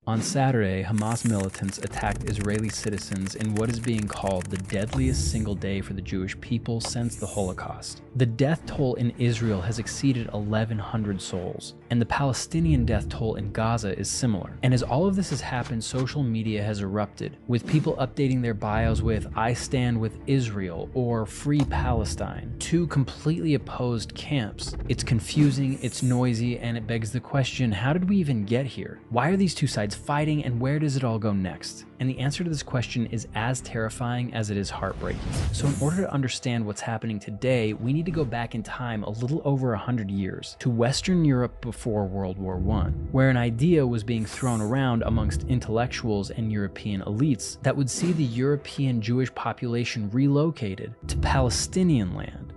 On Saturday, Hamas militants attacked Israeli citizens in what is being called the deadliest single day for the Jewish people since the Holocaust. The death toll in Israel has exceeded 1,100 souls, and the Palestinian death toll in Gaza is similar. And as all of this has happened, social media has erupted, with people updating their bios with "I stand with Israel" or "Free Palestine," two completely opposed camps. It's confusing, it's noisy, and it begs the question, how did we even get here? Why are these two sides fighting, and where does it all go next? And the answer to this question is as terrifying as it is heartbreaking. So in order to understand what's happening today, we need to go back in time a little over 100 years to Western Europe before World War I, where an idea was being thrown around amongst intellectuals and European elites that would see the European Jewish population relocated to Palestinian land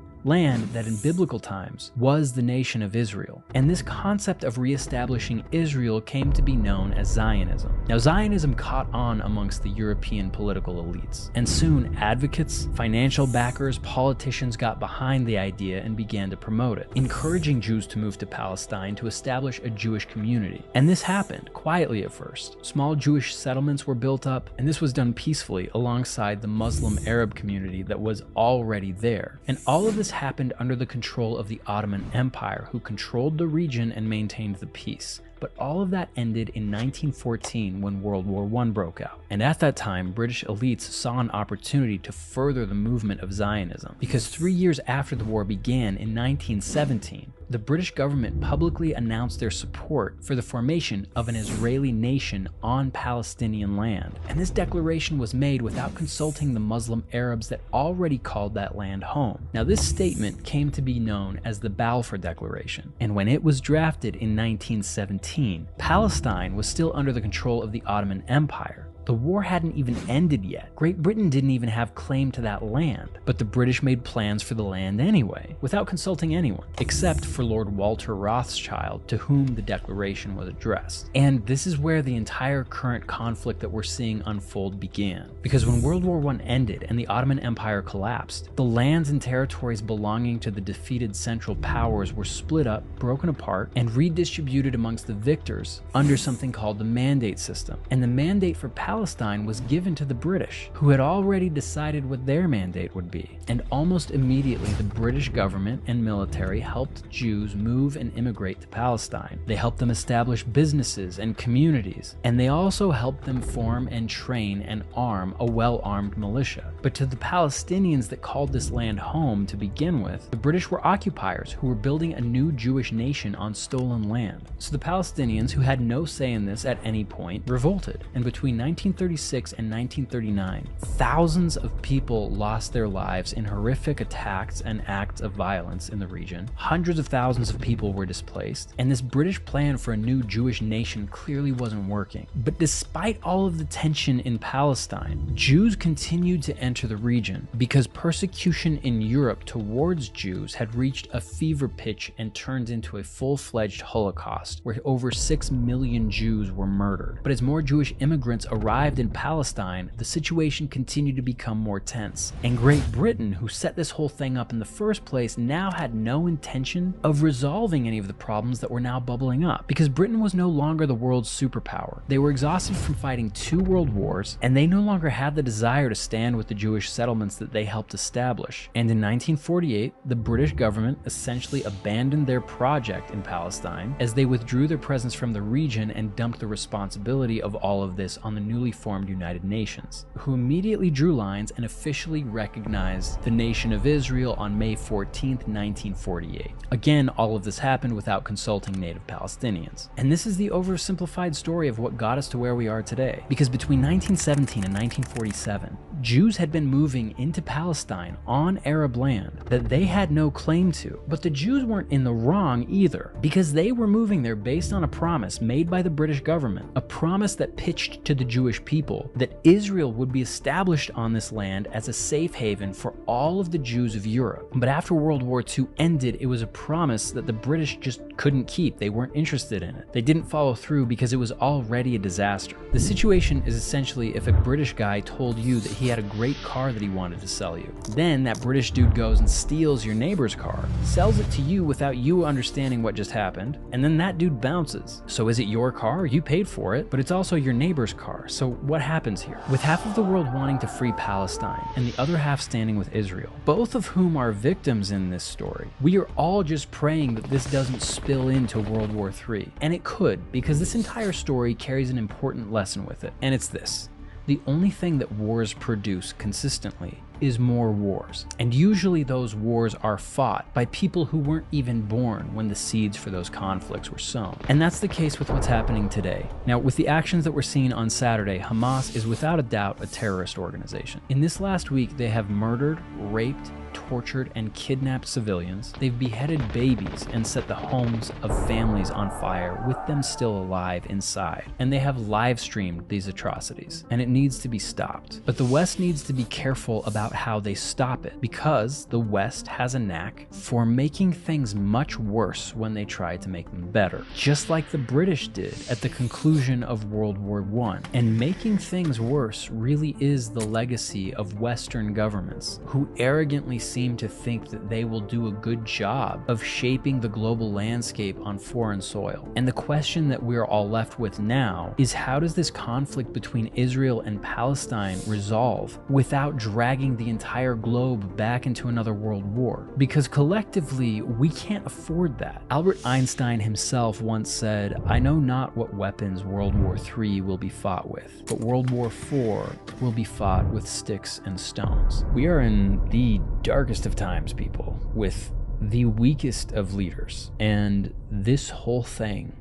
that in biblical times was the nation of Israel. And this concept of reestablishing Israel came to be known as Zionism. Now, Zionism caught on amongst the European political elites, and soon advocates, financial backers, politicians got behind the idea and began to promote it, encouraging Jews to move to Palestine to establish a Jewish community. And this happened quietly at first. Small Jewish settlements were built up, and this was done peacefully alongside the Muslim Arab community that was already there. And all of this happened under the control of the Ottoman Empire, who controlled the region and maintained the peace. But all of that ended in 1914 when World War I broke out. And at that time, British elites saw an opportunity to further the movement of Zionism, because 3 years after the war began in 1917, the British government publicly announced their support for the formation of an Israeli nation on Palestinian land. And this declaration was made without consulting the Muslim Arabs that already called that land home. Now, this statement came to be known as the Balfour Declaration. And when it was drafted in 1917, Palestine was still under the control of the Ottoman Empire. The war hadn't even ended yet. Great Britain didn't even have claim to that land, but the British made plans for the land anyway, without consulting anyone, except for Lord Walter Rothschild, to whom the declaration was addressed. And this is where the entire current conflict that we're seeing unfold began. Because when World War I ended and the Ottoman Empire collapsed, the lands and territories belonging to the defeated Central Powers were split up, broken apart, and redistributed amongst the victors under something called the Mandate System. And the mandate for Palestine was given to the British, who had already decided what their mandate would be. And almost immediately, the British government and military helped Jews move and immigrate to Palestine. They helped them establish businesses and communities, and they also helped them form and train and arm a well-armed militia. But to the Palestinians that called this land home to begin with, the British were occupiers who were building a new Jewish nation on stolen land. So the Palestinians, who had no say in this at any point, revolted. And between 1936 and 1939, thousands of people lost their lives in horrific attacks and acts of violence in the region. Hundreds of thousands of people were displaced, and this British plan for a new Jewish nation clearly wasn't working. But despite all of the tension in Palestine, Jews continued to enter the region because persecution in Europe towards Jews had reached a fever pitch and turned into a full-fledged Holocaust, where over 6 million Jews were murdered. But as more Jewish immigrants arrived in Palestine, the situation continued to become more tense. And Great Britain, who set this whole thing up in the first place, now had no intention of resolving any of the problems that were now bubbling up, because Britain was no longer the world's superpower. They were exhausted from fighting 2 world wars, and they no longer had the desire to stand with the Jewish settlements that they helped establish. And in 1948, the British government essentially abandoned their project in Palestine as they withdrew their presence from the region and dumped the responsibility of all of this on the newly formed United Nations, who immediately drew lines and officially recognized the nation of Israel on May 14, 1948. Again, all of this happened without consulting native Palestinians. And this is the oversimplified story of what got us to where we are today. Because between 1917 and 1947, Jews had been moving into Palestine on Arab land that they had no claim to. But the Jews weren't in the wrong either, because they were moving there based on a promise made by the British government, a promise that pitched to the Jewish Jewish people that Israel would be established on this land as a safe haven for all of the Jews of Europe. But after World War II ended, it was a promise that the British just couldn't keep. They weren't interested in it. They didn't follow through because it was already a disaster. The situation is essentially if a British guy told you that he had a great car that he wanted to sell you. Then that British dude goes and steals your neighbor's car, sells it to you without you understanding what just happened, and then that dude bounces. So is it your car? You paid for it, but it's also your neighbor's car. So what happens here? With half of the world wanting to free Palestine and the other half standing with Israel, both of whom are victims in this story, we are all just praying that this doesn't spill into World War III. And it could, because this entire story carries an important lesson with it, and it's this. The only thing that wars produce consistently is more wars. And usually those wars are fought by people who weren't even born when the seeds for those conflicts were sown. And that's the case with what's happening today. Now, with the actions that we're seeing on Saturday, Hamas is without a doubt a terrorist organization. In this last week, they have murdered, raped, tortured, and kidnapped civilians. They've beheaded babies and set the homes of families on fire with them still alive inside. And they have live streamed these atrocities, and it needs to be stopped. But the West needs to be careful about how they stop it, because the West has a knack for making things much worse when they try to make them better, just like the British did at the conclusion of World War I. And making things worse really is the legacy of Western governments, who arrogantly seem to think that they will do a good job of shaping the global landscape on foreign soil. And the question that we're all left with now is, how does this conflict between Israel and Palestine resolve without dragging the entire globe back into another world war? Because collectively, we can't afford that. Albert Einstein himself once said, "I know not what weapons World War III will be fought with, but World War IV will be fought with sticks and stones." We are in the darkest of times, people, with the weakest of leaders, and this whole thing,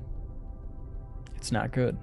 it's not good.